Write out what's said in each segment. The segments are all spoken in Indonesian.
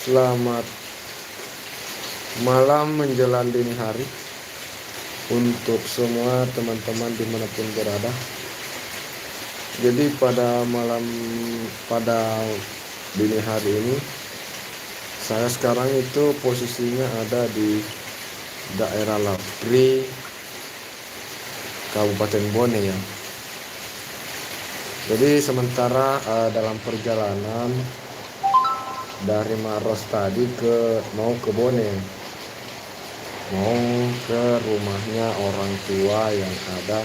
Selamat malam menjelang dini hari untuk semua teman-teman dimanapun berada. Jadi pada dini hari ini saya sekarang itu posisinya ada di daerah Lapri, Kabupaten Bone ya. Jadi sementara dalam perjalanan dari Maros tadi mau ke Bone, mau ke rumahnya orang tua yang ada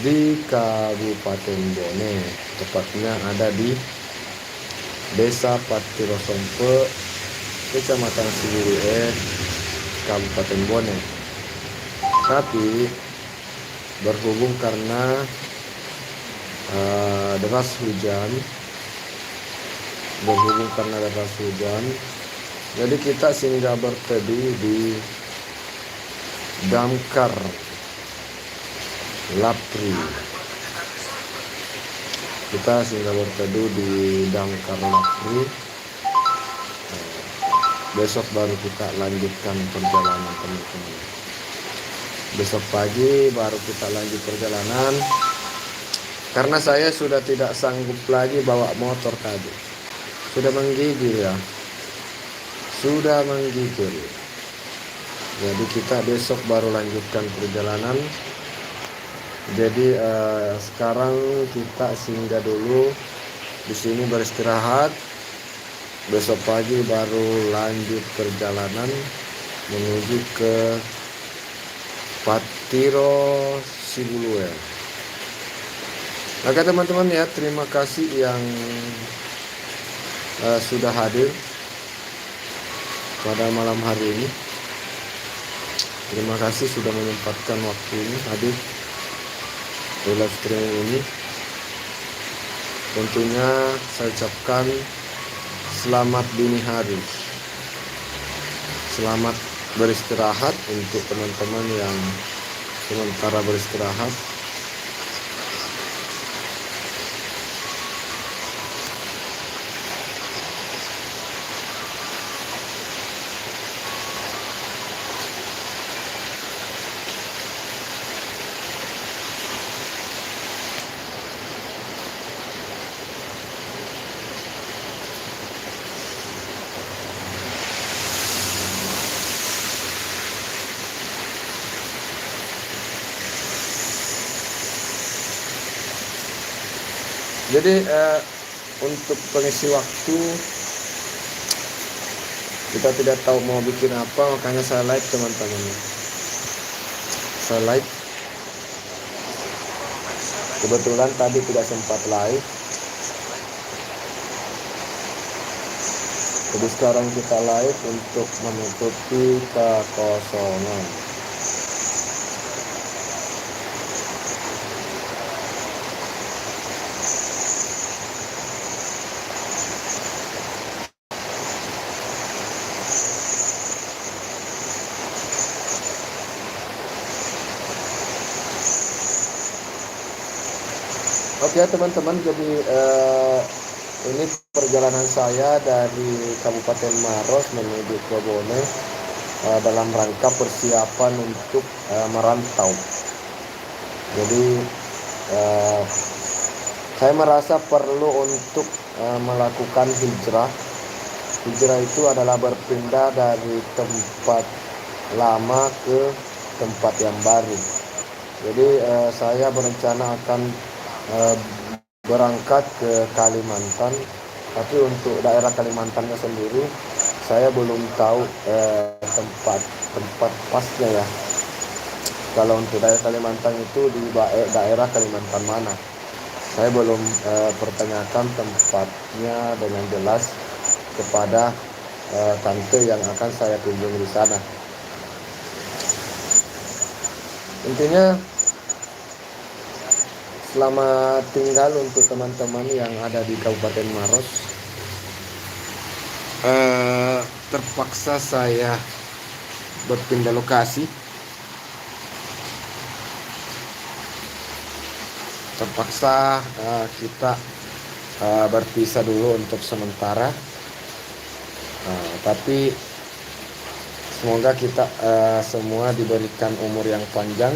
di Kabupaten Bone, tepatnya ada di Desa Patirosompe, Kecamatan Siburuhe, Kabupaten Bone. Tapi berhubung karena deras hujan, jadi kita singgah berteduh di Damkar Lapri. Kita singgah berteduh di Damkar Lapri. Besok baru kita lanjutkan perjalanan teman-teman. Besok pagi baru kita lanjut perjalanan, karena saya sudah tidak sanggup lagi bawa motor tadi. Sudah menggigil ya, jadi kita besok baru lanjutkan perjalanan. Jadi sekarang kita singgah dulu di sini beristirahat. Besok pagi baru lanjut perjalanan menuju ke Patiro Siburuhe. Oke teman-teman ya, terima kasih yang sudah hadir pada malam hari ini. Terima kasih sudah menyempatkan waktu ini hadir di live streaming ini. Tentunya saya ucapkan selamat dini hari, selamat beristirahat untuk teman-teman yang sementara beristirahat. Jadi untuk pengisi waktu kita tidak tahu mau bikin apa, makanya saya live teman-teman. Saya live. Kebetulan tadi tidak sempat live. Jadi sekarang kita live untuk menutupi kekosongan. Oke teman-teman, jadi ini perjalanan saya dari Kabupaten Maros menuju ke Bone dalam rangka persiapan untuk merantau. Jadi saya merasa perlu untuk melakukan hijrah. Hijrah itu adalah berpindah dari tempat lama ke tempat yang baru. Jadi saya berencana akan berangkat ke Kalimantan, tapi untuk daerah Kalimantannya sendiri saya belum tahu tempat pasnya ya. Kalau untuk daerah Kalimantan itu di daerah Kalimantan mana, saya belum pertanyakan tempatnya dengan jelas kepada tante yang akan saya kunjungi di sana. Intinya selamat tinggal untuk teman-teman yang ada di Kabupaten Maros. Terpaksa saya berpindah lokasi. Terpaksa kita berpisah dulu untuk sementara. Tapi semoga kita semua diberikan umur yang panjang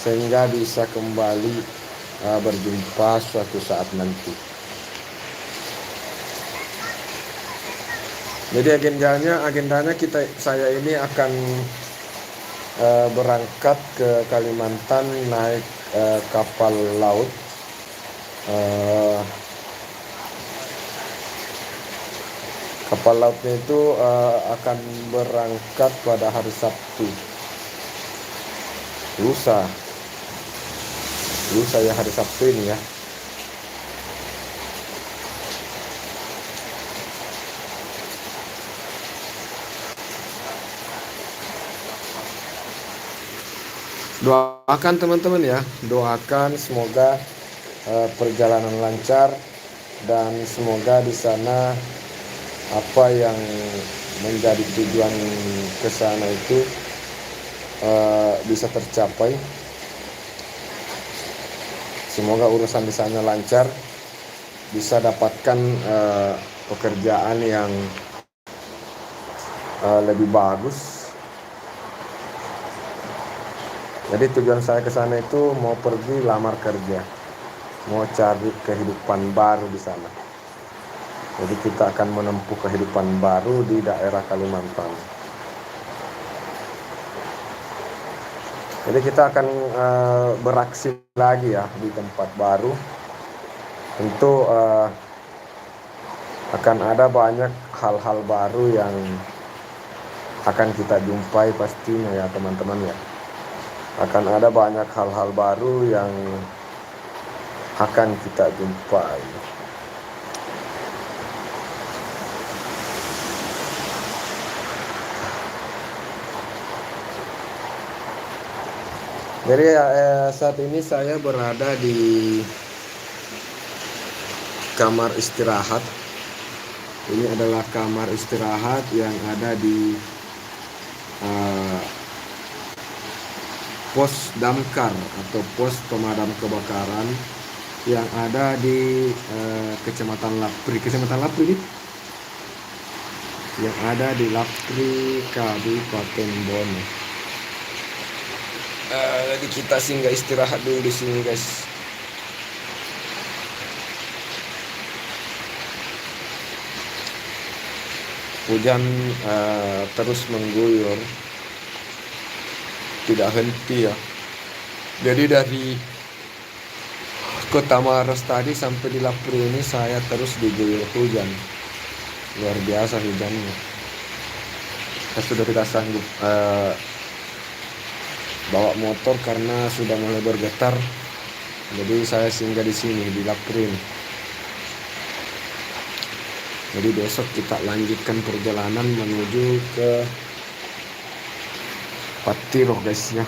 sehingga bisa kembali berjumpa suatu saat nanti. Jadi agendanya saya ini akan berangkat ke Kalimantan naik kapal laut. Kapal lautnya itu akan berangkat pada hari Sabtu. Lusa ya, hari Sabtu ini ya. Doakan teman-teman ya, doakan semoga perjalanan lancar dan semoga di sana apa yang menjadi tujuan ke sana itu bisa tercapai. Semoga urusan di sana lancar, bisa dapatkan pekerjaan yang lebih bagus. Jadi tujuan saya ke sana itu mau pergi lamar kerja, mau cari kehidupan baru di sana. Jadi kita akan menempuh kehidupan baru di daerah Kalimantan. Jadi kita akan beraksi lagi ya di tempat baru. Tentu akan ada banyak hal-hal baru yang akan kita jumpai pastinya ya teman-teman ya. Akan ada banyak hal-hal baru yang akan kita jumpai. Jadi saat ini saya berada di kamar istirahat. Ini adalah kamar istirahat yang ada di pos damkar atau pos pemadam kebakaran yang ada di Kecamatan Lapri yang ada di Lapri, Kabupaten Bono. Jadi kita singgah istirahat dulu di sini guys. Hujan terus mengguyur, tidak henti ya. Jadi dari Kota Maros tadi sampai di Lapri ini saya terus diguyur hujan. Luar biasa hujannya. Saya sudah tidak sanggup bawa motor karena sudah mulai bergetar. Jadi saya singgah di sini di Lapri. Jadi besok kita lanjutkan perjalanan menuju ke Patiro guys ya.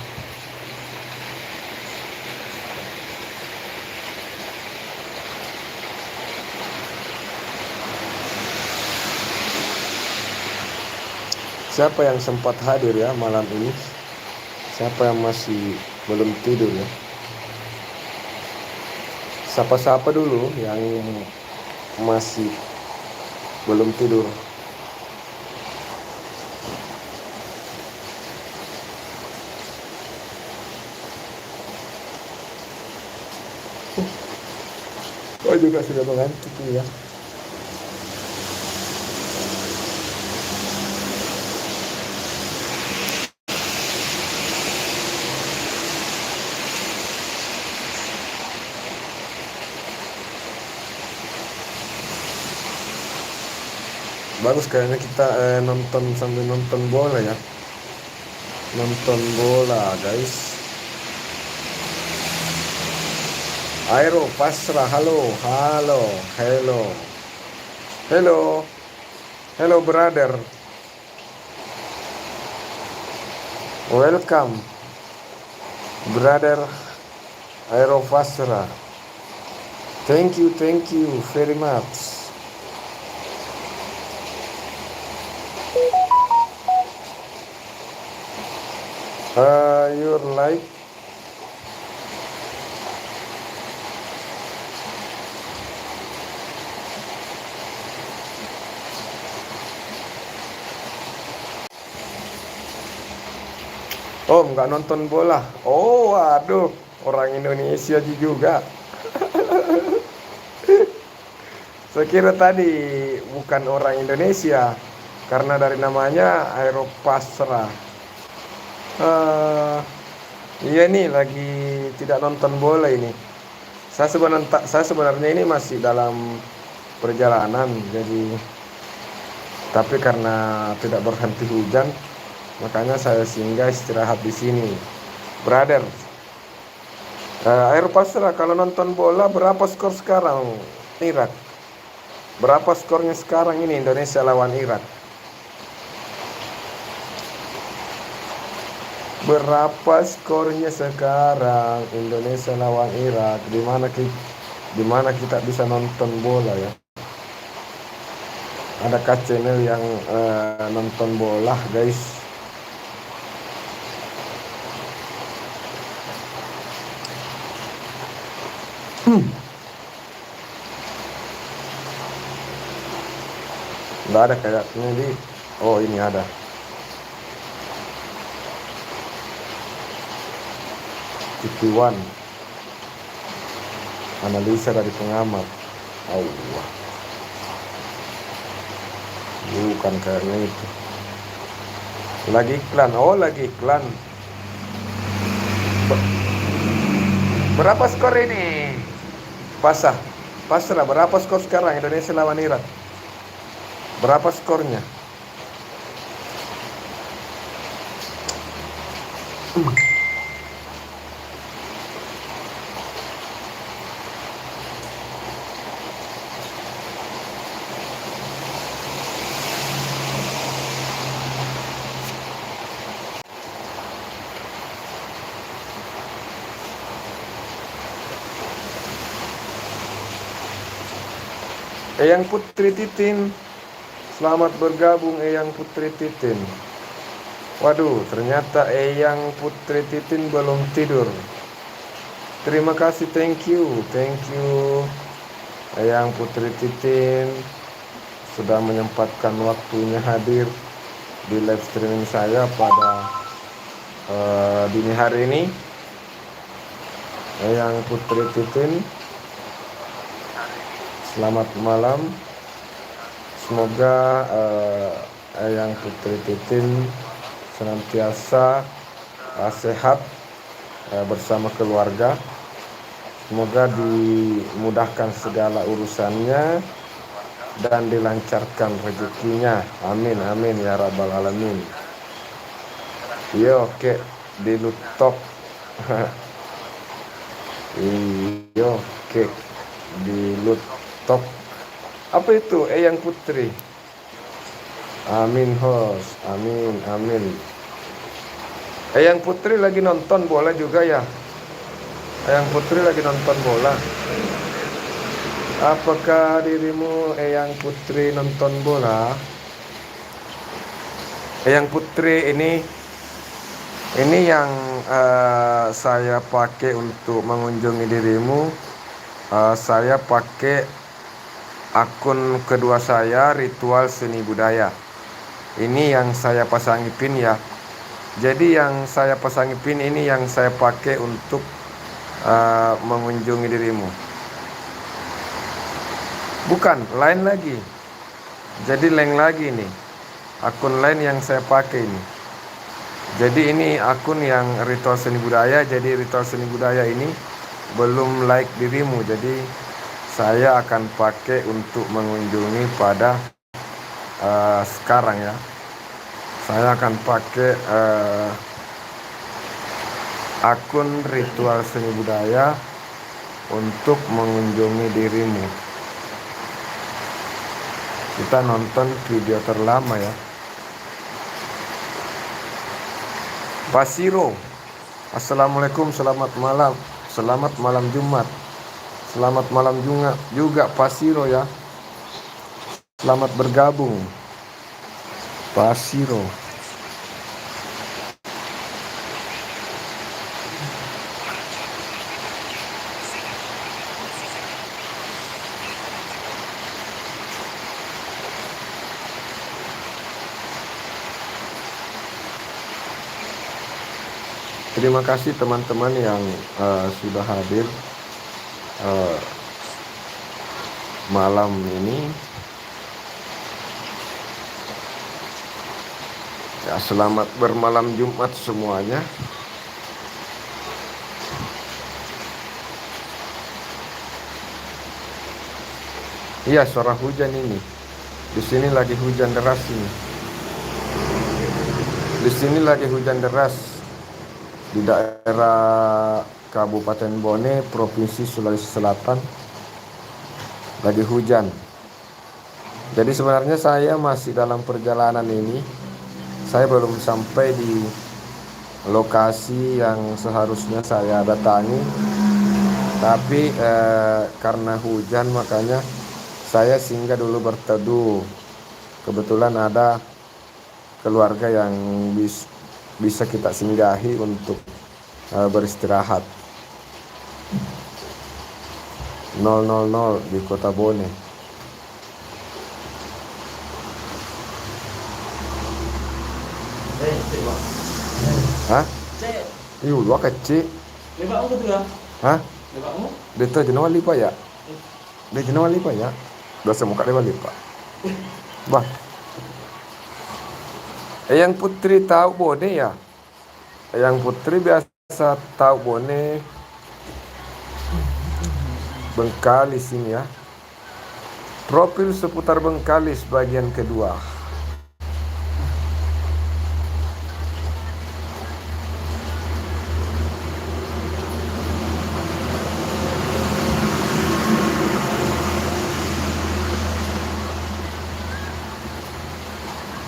Siapa yang sempat hadir ya malam ini? Siapa yang masih belum tidur ya? Sapa-sapa dulu yang masih belum tidur. Oh juga sudah mengantuk ya. Bagus kayaknya kita nonton sambil nonton bola ya. Nonton bola guys. Aero Pasrah, halo brother, welcome brother Aero Pasrah, thank you very much. Your like Oh, nggak nonton bola. Oh, waduh, orang Indonesia juga. Saya kira tadi bukan orang Indonesia, karena dari namanya Aeropastra. Eh, iya nih, lagi tidak nonton bola ini. Saya sebenarnya ini masih dalam perjalanan, jadi tapi karena tidak berhenti hujan, makanya saya singgah istirahat di sini. Brother, Air Pasrah, kalau nonton bola berapa skor sekarang Irak? Berapa skornya sekarang ini Indonesia lawan Irak? Berapa skornya sekarang Indonesia lawan Irak? Di mana kita bisa nonton bola ya? Adakah channel yang nonton bola, guys? Nggak ada kayaknya di. Oh, ini ada. TV1. Analisa dari pengamat. Allah. Bukan kayaknya itu. Lagi iklan. Oh, lagi iklan. Berapa skor ini? Pasrah. Berapa skor sekarang Indonesia lawan Irak? Berapa skornya? Eyang Putri Titin, selamat bergabung Eyang Putri Titin. Waduh, ternyata Eyang Putri Titin belum tidur. Terima kasih, thank you Eyang Putri Titin sudah menyempatkan waktunya hadir di live streaming saya pada dini hari ini. Eyang Putri Titin, selamat malam. Semoga Eyang Putri Titin senantiasa sehat bersama keluarga. Semoga dimudahkan segala urusannya dan dilancarkan rezekinya. Amin amin ya rabbal alamin. Iya, oke, di Lutok. Iya, oke, di Lutok. Apa itu Eyang Putri? Amin host, amin. Eyang Putri lagi nonton bola juga ya? Eyang Putri lagi nonton bola. Apakah dirimu Eyang Putri nonton bola? Eyang Putri ini yang saya pakai untuk mengunjungi dirimu. Saya pakai akun kedua saya, Ritual Seni Budaya. Ini yang saya pasangi pin ya. Jadi yang saya pasangi pin ini yang saya pakai untuk mengunjungi dirimu. Bukan, lain lagi. Jadi lain lagi nih. Akun lain yang saya pakai ini. Jadi ini akun yang Ritual Seni Budaya. Jadi Ritual Seni Budaya ini belum like dirimu. Jadi saya akan pakai untuk mengunjungi pada sekarang ya. Saya akan pakai akun Ritual Seni Budaya untuk mengunjungi dirimu. Kita nonton video terlama ya. Basiro, assalamualaikum, selamat malam. Selamat malam Jumat. Selamat malam juga Basiro ya. Selamat bergabung Basiro. Terima kasih teman-teman yang sudah hadir malam ini. Ya, selamat bermalam Jumat semuanya. Iya, suara hujan ini. Di sini lagi hujan deras ini. Di sini lagi hujan deras di daerah Kabupaten Bone, Provinsi Sulawesi Selatan. Lagi hujan. Jadi sebenarnya saya masih dalam perjalanan ini. Saya belum sampai di lokasi yang seharusnya saya datangi. Tapi karena hujan makanya saya singgah dulu berteduh. Kebetulan ada keluarga yang bisa kita singgahi untuk beristirahat. 000 di Kota Bone. Hah? Iya, dua kecil. Lebakmu betul ya? Hah? Lebakmu? Dito jenawa lipa ya? Dia jenawa lipa ya? Dosa muka dia lipa. Bah. Eyang Putri tahu Bone ya? Eyang Putri biasa tahu Bone. Bengkalis ini ya. Profil seputar Bengkalis bagian kedua.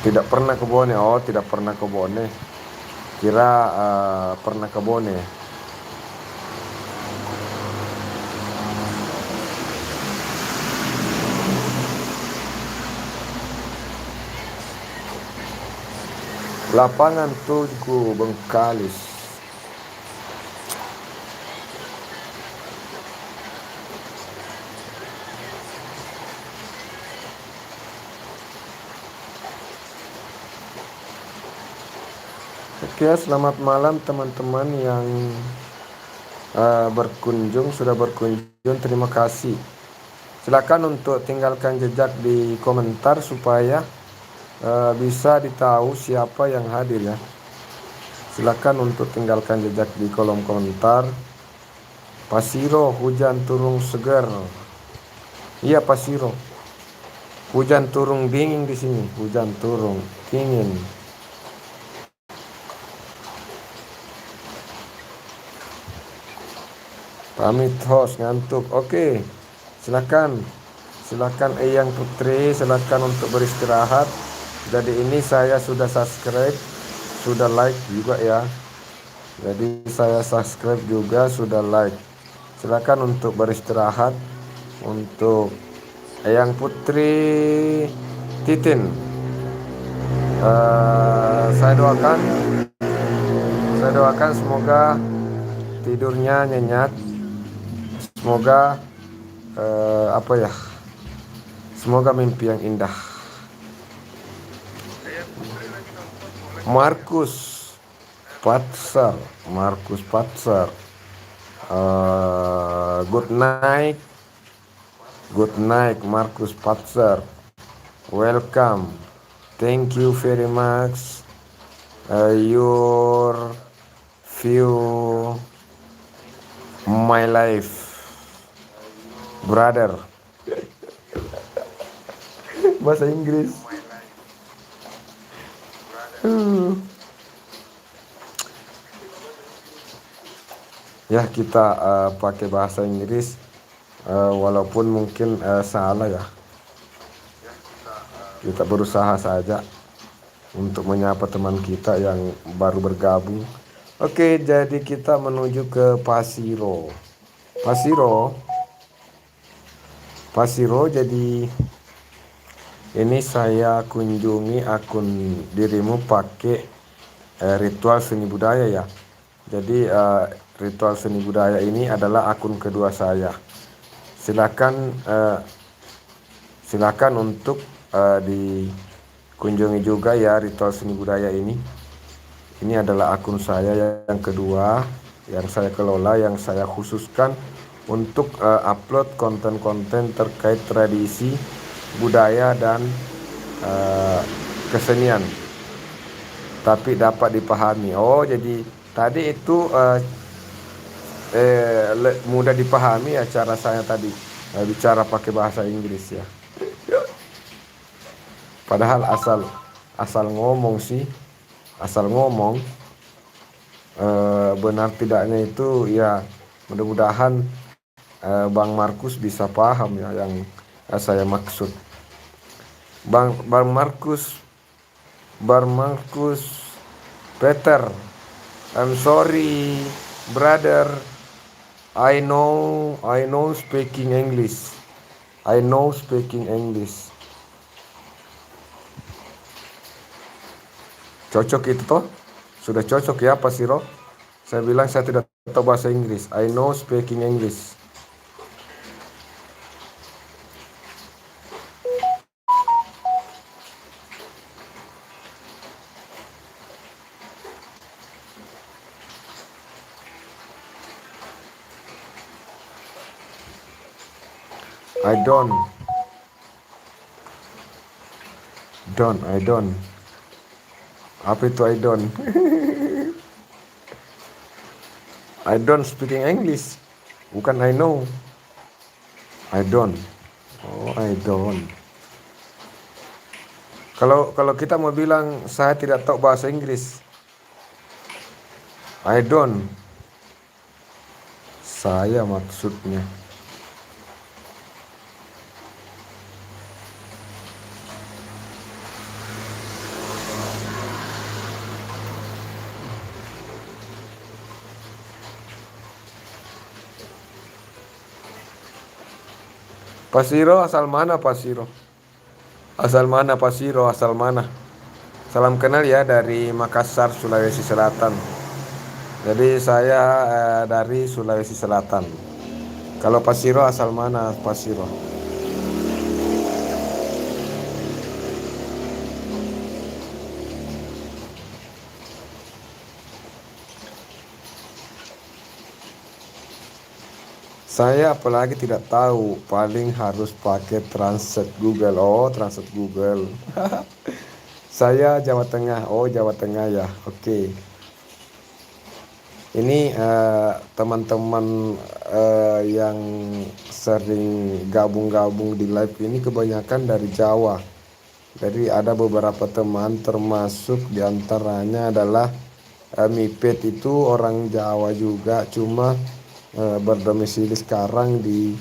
Tidak pernah ke Bone. Oh, tidak pernah ke Bone. Kira pernah ke Bone. Lapangan Tugu Bengkalis. Oke, selamat malam teman-teman yang sudah berkunjung. Terima kasih. Silakan untuk tinggalkan jejak di komentar supaya bisa ditahu siapa yang hadir ya. Silakan untuk tinggalkan jejak di kolom komentar. Pasiro, hujan turun segar. Iya, Pasiro. Hujan turun dingin di sini. Hujan turun dingin. Pamit host ngantuk. Oke. Silakan Eyang Putri, silakan untuk beristirahat. Jadi ini saya sudah subscribe, sudah like juga ya. Jadi saya subscribe juga, sudah like. Silakan untuk beristirahat. Untuk Eyang Putri Titin, saya doakan semoga tidurnya nyenyak. Semoga semoga mimpi yang indah. Markus Patser, good night Markus Patser, welcome, thank you very much, your view my life brother. Bahasa Inggris. Ya, kita pakai bahasa Inggris walaupun mungkin salah ya. Kita berusaha saja untuk menyapa teman kita yang baru bergabung. Oke, jadi kita menuju ke Pasiro. Jadi ini saya kunjungi akun dirimu pakai ritual seni budaya ya. Jadi ritual seni budaya ini adalah akun kedua saya. Silakan untuk dikunjungi juga ya ritual seni budaya ini. Ini adalah akun saya yang kedua, yang saya kelola, yang saya khususkan untuk upload konten-konten terkait tradisi, budaya, dan kesenian. Tapi dapat dipahami. Oh, jadi tadi itu mudah dipahami ya cara saya tadi bicara pakai bahasa Inggris ya. Padahal asal ngomong sih, asal ngomong benar tidaknya itu ya mudah-mudahan Bang Markus bisa paham ya yang saya maksud. Bang Markus Peter, I'm sorry brother, I know speaking English. I know speaking English. Cocok itu toh? Sudah cocok ya Pak Siro? Saya bilang saya tidak tahu bahasa Inggris. I know speaking English. I don't. Apa itu I don't? I don't speaking English. Bukan I know. I don't. Oh, I don't. Kalau kita mau bilang saya tidak tahu bahasa Inggris, I don't. Saya maksudnya. Pasiro asal mana Pasiro? Asal mana Pasiro? Asal mana? Salam kenal ya dari Makassar, Sulawesi Selatan. Jadi saya dari Sulawesi Selatan. Kalau Pasiro asal mana Pasiro? Saya apalagi tidak tahu, paling harus pakai Translate Google. Oh, Translate Google. Saya Jawa Tengah. Oh, Jawa Tengah ya. Oke. Ini teman-teman yang sering gabung-gabung di live ini kebanyakan dari Jawa. Jadi ada beberapa teman termasuk diantaranya adalah Mipet itu orang Jawa juga, cuma berdomisili sekarang di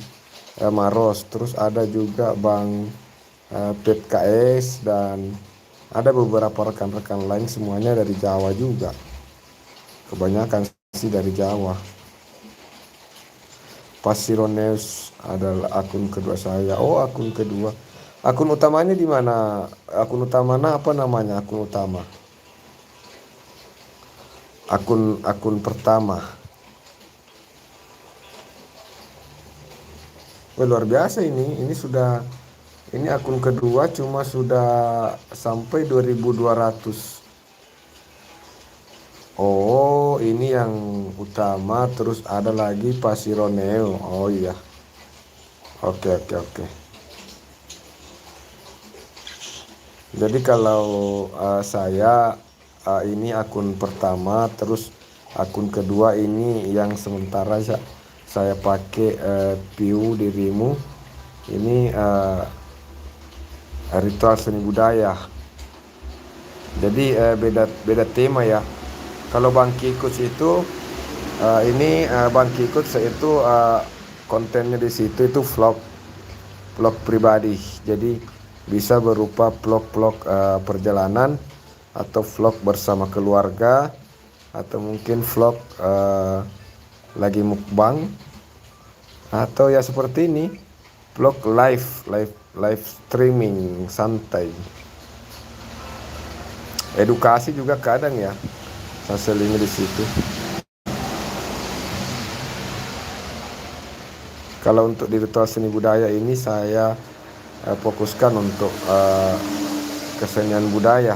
Maros. Terus ada juga Bang Pet KS dan ada beberapa rekan-rekan lain, semuanya dari Jawa juga. Kebanyakan sih dari Jawa. Pasironeus adalah akun kedua saya. Oh, akun kedua. Akun utamanya di mana? Akun utamanya apa namanya? Akun utama. Akun pertama. Wah, luar biasa ini. Ini akun kedua cuma sudah sampai 2200. Oh, ini yang utama, terus ada lagi Pasironeo. Oh iya. Oke. Jadi kalau saya ini akun pertama, terus akun kedua ini yang sementara saya pakai Piu Dirimu. Ini ritual seni budaya. Jadi beda tema ya. Kalau Bang Kikus itu ini Bang Kikus itu kontennya di situ itu vlog pribadi. Jadi bisa berupa vlog perjalanan atau vlog bersama keluarga atau mungkin vlog lagi mukbang atau ya seperti ini vlog live streaming santai. Edukasi juga kadang ya. Saya selingi di situ. Kalau untuk di ritual seni budaya ini saya fokuskan untuk kesenian budaya.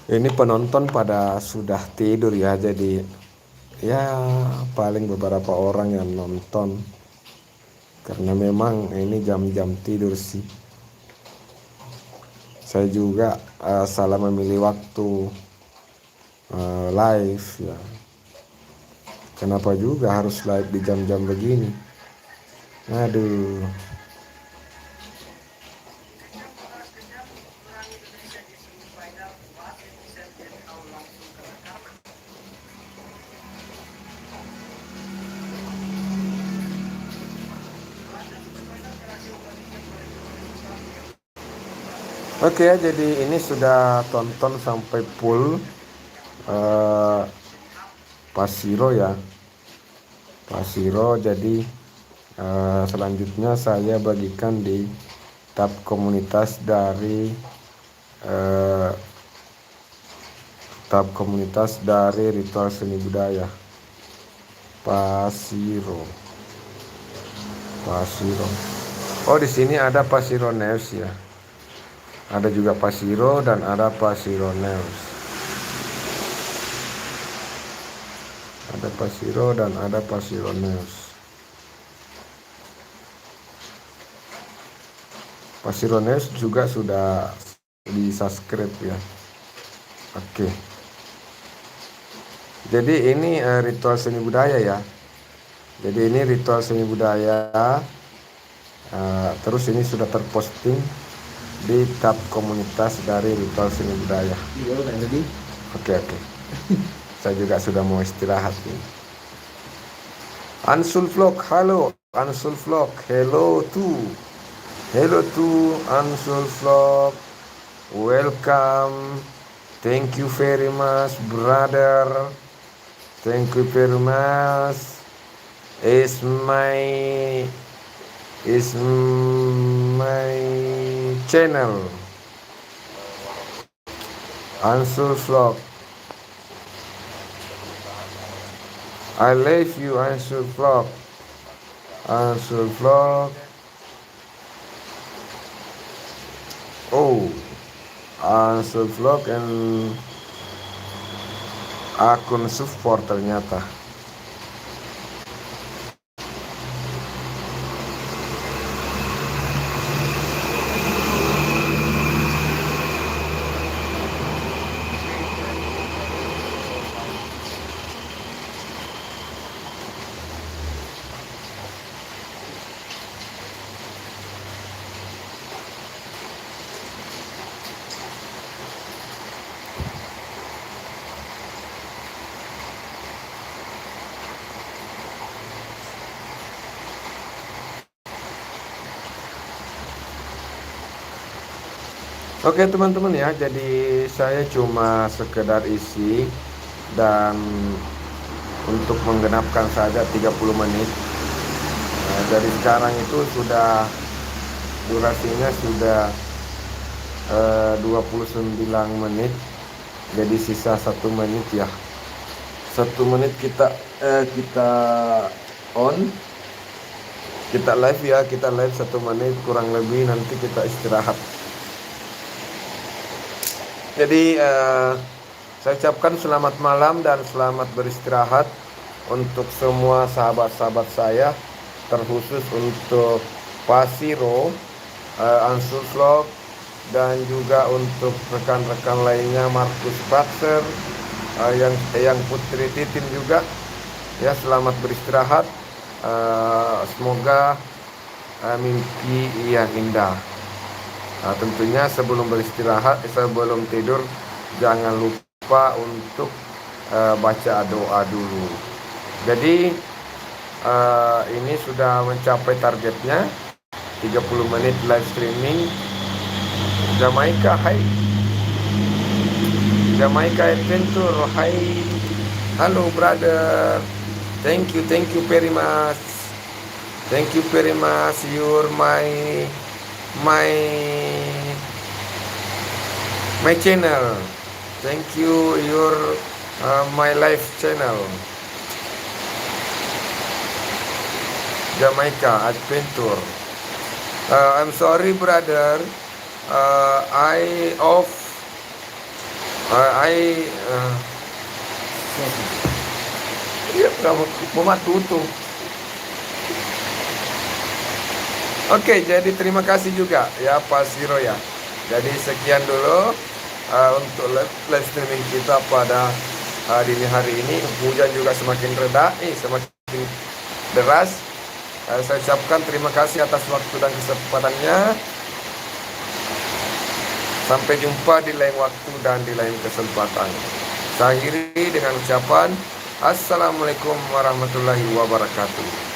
Ini penonton pada sudah tidur ya, jadi ya paling beberapa orang yang nonton. Karena memang ini jam-jam tidur sih. Saya juga salah memilih waktu live ya. Kenapa juga harus live di jam-jam begini? Aduh. Oke ya, jadi ini sudah tonton sampai full Pasiro ya. Pasiro, jadi selanjutnya saya bagikan di tab komunitas dari Ritual Seni Budaya Pasiro. Oh, di sini ada Pasiro News ya. Ada juga Pasiro dan ada Pasiro News. Ada Pasiro dan ada Pasiro News. Pasiro News juga sudah di subscribe ya. Oke. Jadi ini Ritual Seni Budaya ya. Jadi ini Ritual Seni Budaya. Terus ini sudah terposting di tab komunitas dari Ritual Seni Budaya. Oke. Saya juga sudah mau istirahat nih. Ansul Vlog, halo Ansul Vlog, hello to Ansul Vlog, welcome, thank you very much brother, thank you very much. Is my channel Ansul Vlog. I love you Ansul Vlog. Oh, Ansul Vlog and akun support ternyata. Oke teman-teman ya, jadi saya cuma sekedar isi dan untuk menggenapkan saja 30 menit. Dari sekarang itu sudah durasinya sudah 29 menit, jadi sisa 1 menit ya. 1 menit kita on, kita live ya, kita live 1 menit kurang lebih, nanti kita istirahat. Jadi saya ucapkan selamat malam dan selamat beristirahat untuk semua sahabat-sahabat saya, terkhusus untuk Pasiro, Ansul Vlog, dan juga untuk rekan-rekan lainnya, Markus Baxter, yang Putri Titin juga. Ya, selamat beristirahat. Semoga mimpi yang indah. Tentunya sebelum beristirahat, sebelum tidur, jangan lupa untuk baca doa dulu. Jadi ini sudah mencapai targetnya 30 menit live streaming. Jamaica, hai. Jamaica Adventure, hai. Halo brother. Thank you very much. Thank you very much. You're my channel. Thank you, your my live channel. Jamaica Adventure. I'm sorry brother, I off Iya, nggak mau tutup. Oke, jadi terima kasih juga ya Pak Siro ya. Jadi sekian dulu untuk live streaming kita pada dini hari ini. Hujan juga semakin reda, semakin deras. Saya ucapkan terima kasih atas waktu dan kesempatannya. Sampai jumpa di lain waktu dan di lain kesempatan. Saya akhiri dengan ucapan Assalamualaikum warahmatullahi wabarakatuh.